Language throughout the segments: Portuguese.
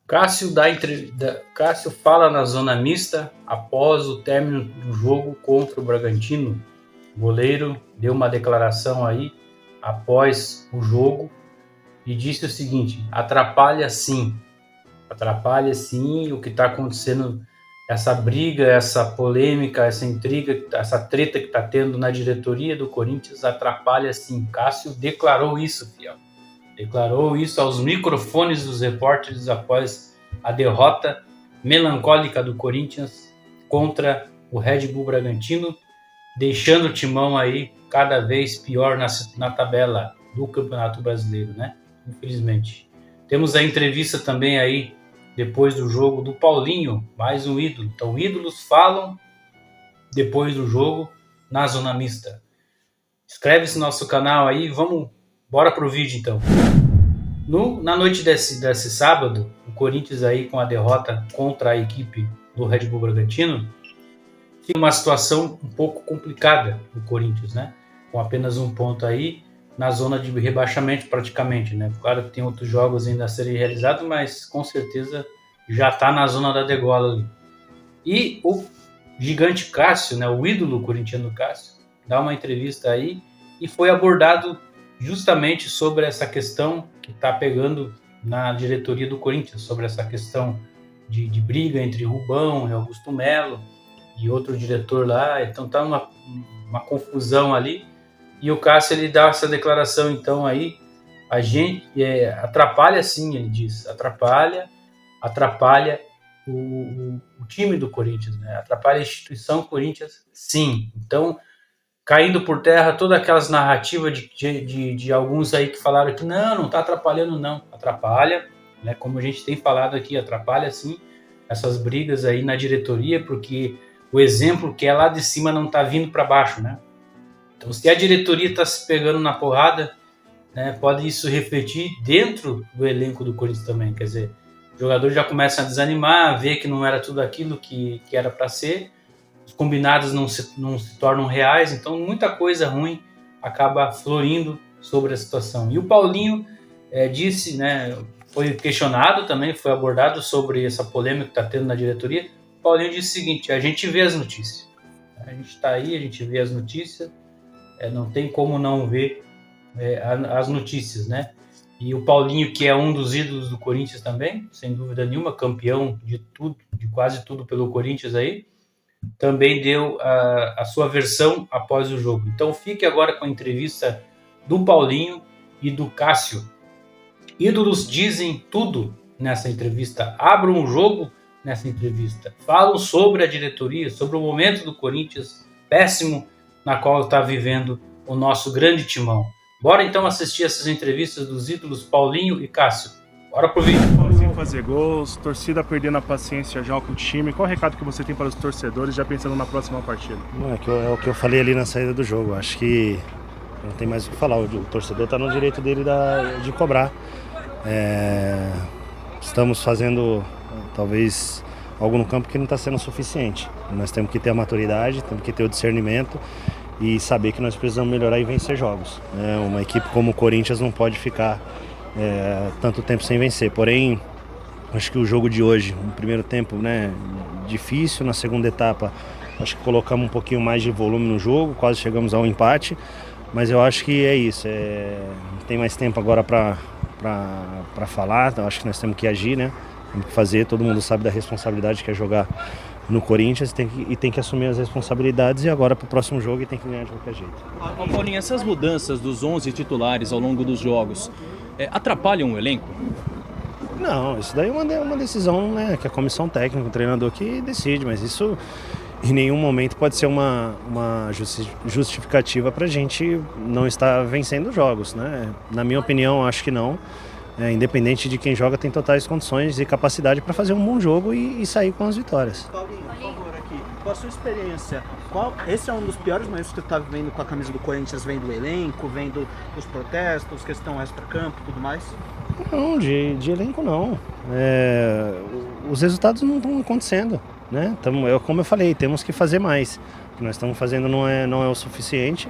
Cássio fala na zona mista após o término do jogo contra o Bragantino. O goleiro deu uma declaração aí após o jogo e disse o seguinte: atrapalha sim o que está acontecendo, essa briga, essa polêmica, essa intriga, essa treta que está tendo na diretoria do Corinthians, atrapalha sim. Cássio declarou isso, fiel. Declarou isso aos microfones dos repórteres após a derrota melancólica do Corinthians contra o Red Bull Bragantino, deixando o Timão aí cada vez pior na tabela do Campeonato Brasileiro, né? Infelizmente. Temos a entrevista também aí, depois do jogo, do Paulinho, mais um ídolo. Então, ídolos falam depois do jogo na Zona Mista. Inscreve-se no nosso canal aí, bora pro vídeo então. Na noite desse sábado, o Corinthians aí com a derrota contra a equipe do Red Bull Bragantino, tinha uma situação um pouco complicada do Corinthians, né? Com apenas um ponto aí na zona de rebaixamento praticamente, né? Claro que tem outros jogos ainda a serem realizados, mas com certeza já está na zona da degola ali. E o gigante Cássio, né? O ídolo corintiano Cássio, dá uma entrevista aí e foi abordado justamente sobre essa questão que está pegando na diretoria do Corinthians, sobre essa questão de briga entre Rubão e Augusto Melo e outro diretor lá. Então tá uma confusão ali, e o Cássio ele dá essa declaração então aí: a gente atrapalha sim, ele diz, atrapalha o time do Corinthians, né? Atrapalha a instituição Corinthians, sim. Então, caindo por terra todas aquelas narrativas de alguns aí que falaram que não está atrapalhando, não. Atrapalha, né? Como a gente tem falado aqui, atrapalha sim essas brigas aí na diretoria, porque o exemplo que é lá de cima não está vindo para baixo, né? Então, se a diretoria está se pegando na porrada, né, pode isso refletir dentro do elenco do Corinthians também. Quer dizer, o jogador já começa a desanimar, ver que não era tudo aquilo que era para ser, os combinados não se tornam reais, então muita coisa ruim acaba florindo sobre a situação. E o Paulinho disse, né, foi questionado também, foi abordado sobre essa polêmica que está tendo na diretoria. O Paulinho disse o seguinte: a gente vê as notícias, a gente está aí, a gente vê as notícias, não tem como não ver as notícias, né? E o Paulinho, que é um dos ídolos do Corinthians também, sem dúvida nenhuma, campeão de tudo, de quase tudo pelo Corinthians aí, também deu a sua versão após o jogo. Então fique agora com a entrevista do Paulinho e do Cássio. Ídolos dizem tudo nessa entrevista, abram o jogo nessa entrevista, falam sobre a diretoria, sobre o momento do Corinthians péssimo na qual está vivendo o nosso grande timão. Bora então assistir essas entrevistas dos ídolos Paulinho e Cássio. Bora pro vídeo. Sem fazer gols, torcida perdendo a paciência já com o time. Qual o recado que você tem para os torcedores, já pensando na próxima partida? É o que eu falei ali na saída do jogo. Acho que não tem mais o que falar. O torcedor está no direito dele de cobrar. Estamos fazendo talvez algo no campo que não está sendo suficiente. Nós temos que ter a maturidade, temos que ter o discernimento e saber que nós precisamos melhorar e vencer jogos. Uma equipe como o Corinthians não pode ficar tanto tempo sem vencer. Porém, acho que o jogo de hoje, no primeiro tempo, né, difícil. Na segunda etapa, acho que colocamos um pouquinho mais de volume no jogo, quase chegamos ao empate. Mas eu acho que é isso. Não tem mais tempo agora para falar. Então, acho que nós temos que agir, né? Temos que fazer. Todo mundo sabe da responsabilidade que é jogar no Corinthians, tem que assumir as responsabilidades, e agora para o próximo jogo tem que ganhar de qualquer jeito. Paulinho, essas mudanças dos 11 titulares ao longo dos jogos atrapalham o elenco? Não, isso daí é uma decisão, né, que a comissão técnica, o treinador que decide, mas isso em nenhum momento pode ser uma justificativa para a gente não estar vencendo jogos, né? Na minha opinião, acho que não. Independente de quem joga, tem totais condições e capacidade para fazer um bom jogo e sair com as vitórias. Paulinho, por favor, aqui, com a sua experiência, esse é um dos piores momentos que você está vivendo com a camisa do Corinthians, vendo o elenco, vendo os protestos, questão extra-campo e tudo mais? Não, de elenco não. Os resultados não estão acontecendo, né? Como eu falei, temos que fazer mais. O que nós estamos fazendo não é o suficiente,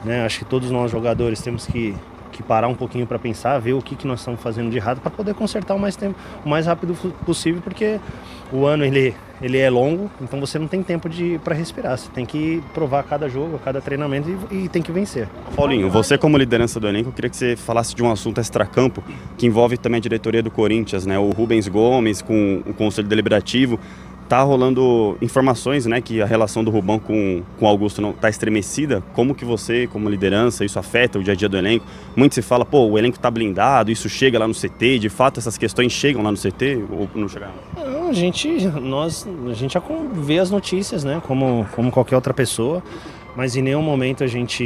né? Acho que todos nós jogadores temos que que parar um pouquinho para pensar, ver o que nós estamos fazendo de errado para poder consertar o mais rápido possível, porque o ano ele é longo, então você não tem tempo para respirar, você tem que provar cada jogo, cada treinamento e tem que vencer. Paulinho, você como liderança do elenco, eu queria que você falasse de um assunto extracampo que envolve também a diretoria do Corinthians, né? O Rubens Gomes com o Conselho Deliberativo. Tá rolando informações, né, que a relação do Rubão com o Augusto não tá estremecida. Como que você, como liderança, isso afeta o dia a dia do elenco? Muito se fala, pô, o elenco tá blindado, isso chega lá no CT, de fato essas questões chegam lá no CT ou não chegaram? Não, a gente já vê as notícias, né, como qualquer outra pessoa, mas em nenhum momento a gente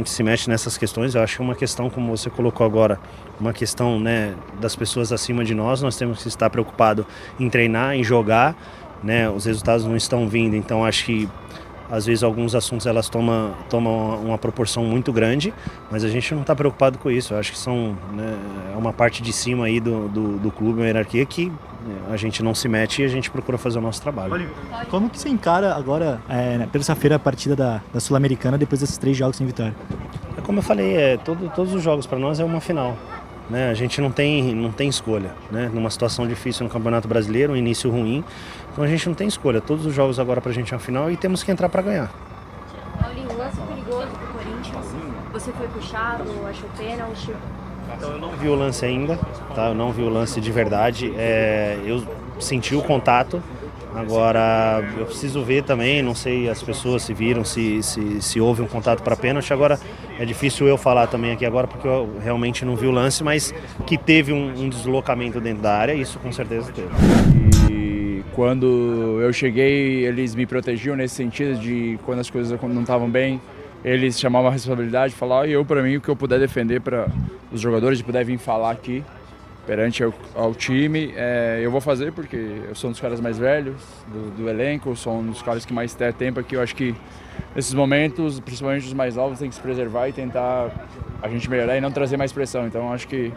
se mexe nessas questões. Eu acho que uma questão, como você colocou agora, uma questão, né, das pessoas acima de nós temos que estar preocupados em treinar, em jogar, né, os resultados não estão vindo, então acho que às vezes alguns assuntos elas tomam uma proporção muito grande, mas a gente não está preocupado com isso. Eu acho que é uma parte de cima aí do clube, uma hierarquia que a gente não se mete e a gente procura fazer o nosso trabalho. Como que você encara agora, na terça-feira, a partida da Sul-Americana depois desses 3 jogos sem vitória? Como eu falei, todos os jogos para nós é uma final. Né? A gente não tem escolha, né? Numa situação difícil no Campeonato Brasileiro, um início ruim, então a gente não tem escolha. Todos os jogos agora pra gente é uma final e temos que entrar para ganhar. Paulinho, lance perigoso pro Corinthians. Você foi puxado, achou pênalti? Então eu não vi o lance ainda, tá? Eu não vi o lance de verdade. Eu senti o contato. Agora eu preciso ver também, não sei as pessoas se viram, se houve um contato para pênalti. Agora é difícil eu falar também aqui agora porque eu realmente não vi o lance, mas que teve um deslocamento dentro da área, isso com certeza teve. E quando eu cheguei, eles me protegiam nesse sentido de quando as coisas não estavam bem, eles chamavam a responsabilidade, falavam, e eu, para mim, o que eu puder defender para os jogadores, puder vir falar aqui perante ao time, eu vou fazer, porque eu sou um dos caras mais velhos do elenco, sou um dos caras que mais tem tempo aqui. Eu acho que nesses momentos, principalmente os mais novos, tem que se preservar e tentar a gente melhorar e não trazer mais pressão. Então acho que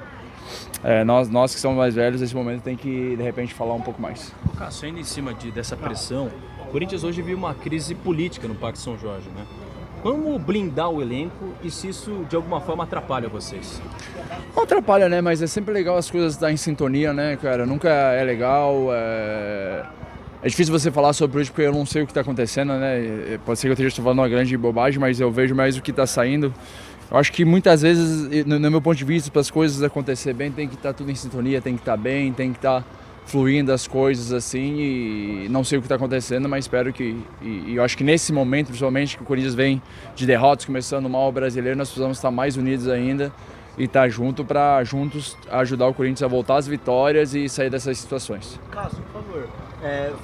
nós que somos mais velhos, nesse momento tem que, de repente, falar um pouco mais. Cássio, ainda em cima dessa pressão, o Corinthians hoje vive uma crise política no Parque São Jorge, né? Como blindar o elenco e se isso de alguma forma atrapalha vocês? Não atrapalha, né? Mas é sempre legal as coisas estarem em sintonia, né, cara? Nunca é legal. É difícil você falar sobre isso porque eu não sei o que está acontecendo, né? Pode ser que eu esteja falando uma grande bobagem, mas eu vejo mais o que está saindo. Eu acho que muitas vezes, no meu ponto de vista, para as coisas acontecer bem, tem que estar tudo em sintonia, tem que estar bem, tem que estar fluindo as coisas assim, e não sei o que está acontecendo, mas espero que, e eu acho que nesse momento, principalmente, que o Corinthians vem de derrotas, começando mal o brasileiro, nós precisamos estar mais unidos ainda e estar junto para juntos ajudar o Corinthians a voltar às vitórias e sair dessas situações. Cássio, por favor,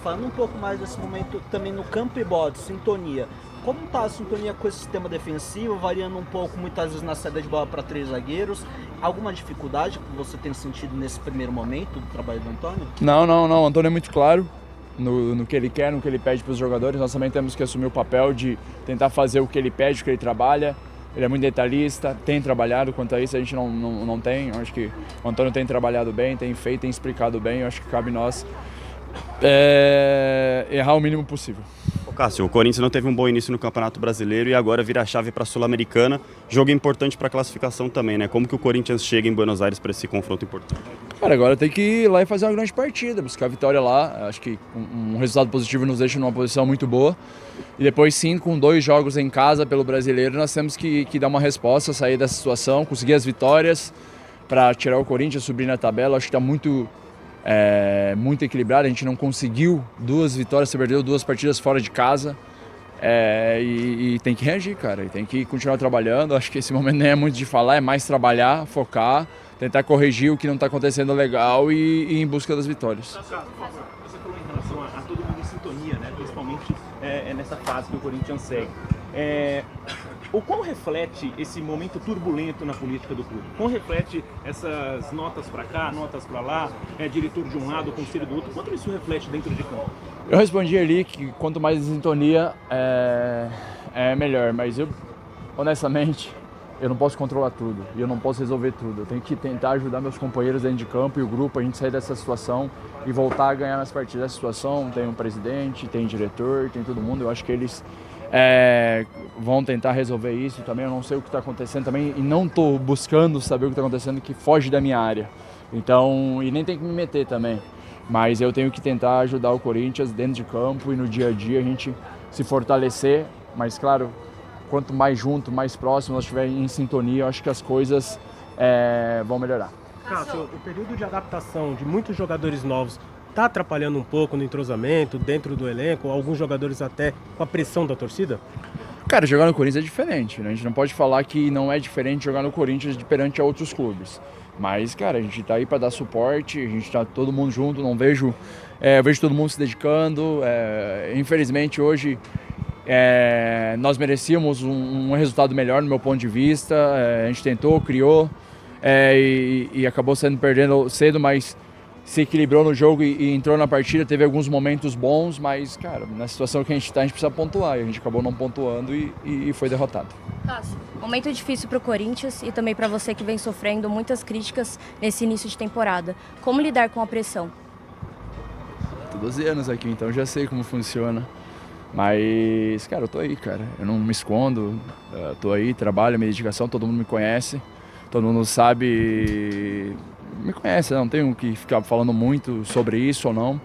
falando um pouco mais desse momento também no campo e bola, sintonia. Como está a sintonia com esse sistema defensivo, variando um pouco muitas vezes na saída de bola para 3 zagueiros? Alguma dificuldade que você tem sentido nesse primeiro momento do trabalho do Antônio? Não. O Antônio é muito claro no que ele quer, no que ele pede para os jogadores. Nós também temos que assumir o papel de tentar fazer o que ele pede, o que ele trabalha. Ele é muito detalhista, tem trabalhado quanto a isso, a gente não tem. Eu acho que o Antônio tem trabalhado bem, tem feito, tem explicado bem. Eu acho que cabe nós errar o mínimo possível. Cássio, o Corinthians não teve um bom início no Campeonato Brasileiro e agora vira a chave para a Sul-Americana. Jogo importante para a classificação também, né? Como que o Corinthians chega em Buenos Aires para esse confronto importante? Cara, agora tem que ir lá e fazer uma grande partida, buscar a vitória lá. Acho que um resultado positivo nos deixa numa posição muito boa. E depois sim, com 2 jogos em casa pelo Brasileiro, nós temos que dar uma resposta, sair dessa situação, conseguir as vitórias para tirar o Corinthians, subir na tabela. Acho que está muito equilibrado, a gente não conseguiu 2 vitórias, você perdeu 2 partidas fora de casa, e tem que reagir, cara, e tem que continuar trabalhando. Acho que esse momento nem é muito de falar, é mais trabalhar, focar, tentar corrigir o que não está acontecendo legal e ir em busca das vitórias. Você falou em relação a todo mundo em sintonia, né? Principalmente nessa fase que o Corinthians segue. O qual reflete esse momento turbulento na política do clube? Qual reflete essas notas para cá, notas para lá, diretor de um lado, conselho do outro? Quanto isso reflete dentro de campo? Eu respondi ali que quanto mais em sintonia é melhor, mas honestamente, eu não posso controlar tudo e eu não posso resolver tudo. Eu tenho que tentar ajudar meus companheiros dentro de campo e o grupo a gente sair dessa situação e voltar a ganhar nas partidas. Essa situação tem um presidente, tem diretor, tem todo mundo. Eu acho que eles vão tentar resolver isso também. Eu não sei o que está acontecendo também e não estou buscando saber o que está acontecendo, que foge da minha área. Então, e nem tem que me meter também. Mas eu tenho que tentar ajudar o Corinthians dentro de campo e no dia a dia a gente se fortalecer. Mas, claro, quanto mais junto, mais próximo nós estivermos em sintonia, eu acho que as coisas vão melhorar. Cássio, o período de adaptação de muitos jogadores novos está atrapalhando um pouco no entrosamento, dentro do elenco, alguns jogadores até com a pressão da torcida? Cara, jogar no Corinthians é diferente, né? A gente não pode falar que não é diferente jogar no Corinthians perante a outros clubes. Mas, cara, a gente tá aí para dar suporte, a gente tá todo mundo junto, eu vejo todo mundo se dedicando. Infelizmente, hoje nós merecíamos um resultado melhor no meu ponto de vista. A gente tentou, criou e acabou perdendo cedo, mas se equilibrou no jogo e entrou na partida, teve alguns momentos bons, mas, cara, na situação que a gente precisa pontuar, e a gente acabou não pontuando e foi derrotado. Cássio, momento difícil para o Corinthians e também para você que vem sofrendo muitas críticas nesse início de temporada. Como lidar com a pressão? Tô 12 anos aqui, então já sei como funciona. Mas, cara, eu tô aí, cara. Eu não me escondo, tô aí, trabalho, minha dedicação, todo mundo me conhece, todo mundo sabe, me conhece, não tenho que ficar falando muito sobre isso ou não.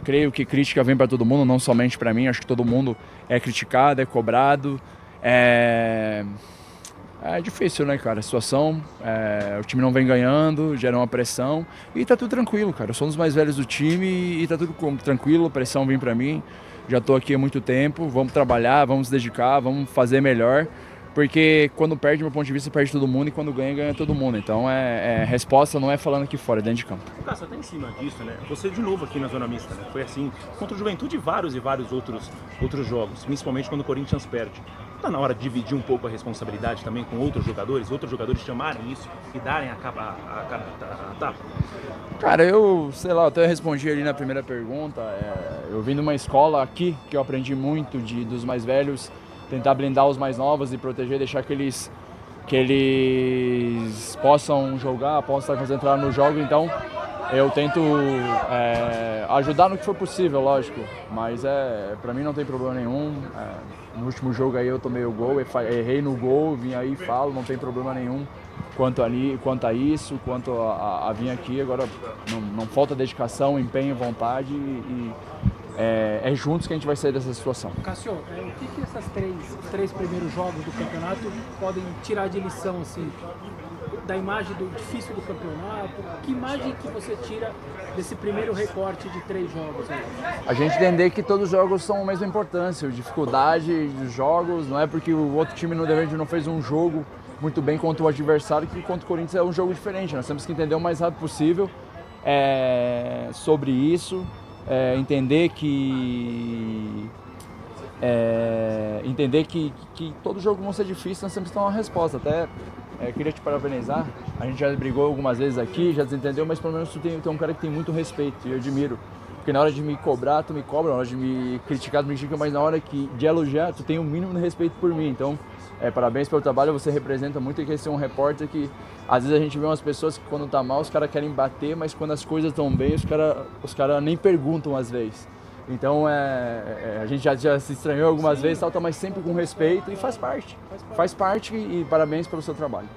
Creio que crítica vem para todo mundo, não somente para mim, acho que todo mundo é criticado, é cobrado. É difícil, né, cara? A situação, o time não vem ganhando, gera uma pressão e tá tudo tranquilo, cara. Eu sou um dos mais velhos do time e tá tudo tranquilo, a pressão vem pra mim. Já tô aqui há muito tempo, vamos trabalhar, vamos se dedicar, vamos fazer melhor. Porque quando perde, do meu ponto de vista, perde todo mundo e quando ganha, ganha todo mundo. Então, resposta não é falando aqui fora, é dentro de campo. Cássio, até em cima disso, né? Você de novo aqui na Zona Mista, né? Foi assim contra o Juventude e vários outros jogos, principalmente quando o Corinthians perde. Tá na hora de dividir um pouco a responsabilidade também com outros jogadores chamarem isso e darem a tapa? Cara, eu até respondi ali na primeira pergunta. Eu vim de uma escola aqui que eu aprendi muito dos mais velhos, tentar blindar os mais novos e proteger, deixar que eles possam jogar, possam estar concentrados no jogo. Então, eu tento ajudar no que for possível, lógico, mas para mim não tem problema nenhum. No último jogo aí eu tomei o gol, errei no gol, vim aí e falo, não tem problema nenhum quanto a isso, quanto a vir aqui. Agora não falta dedicação, empenho, vontade e juntos que a gente vai sair dessa situação. Cássio, o que esses três primeiros jogos do campeonato podem tirar de lição, assim, da imagem difícil do campeonato? Que imagem que você tira desse primeiro recorte de 3 jogos aí? A gente entender que todos os jogos são a mesma importância, a dificuldade dos jogos, não é porque o outro time não fez um jogo muito bem contra o adversário que contra o Corinthians é um jogo diferente. Nós temos que entender o mais rápido possível sobre isso. Entender que todo jogo vão ser difícil, nós temos que ter uma resposta. Até queria te parabenizar, a gente já brigou algumas vezes aqui, já desentendeu, mas pelo menos tu tem um cara que tem muito respeito e eu admiro. Porque na hora de me cobrar, tu me cobra, na hora de me criticar, tu me critica, mas na hora de elogiar, tu tem um mínimo de respeito por mim. Então, parabéns pelo trabalho, você representa muito e quer ser um repórter que às vezes a gente vê umas pessoas que quando tá mal os caras querem bater, mas quando as coisas estão bem os cara nem perguntam às vezes. Então a gente já se estranhou algumas vezes, mas sempre com respeito e faz parte e parabéns pelo seu trabalho.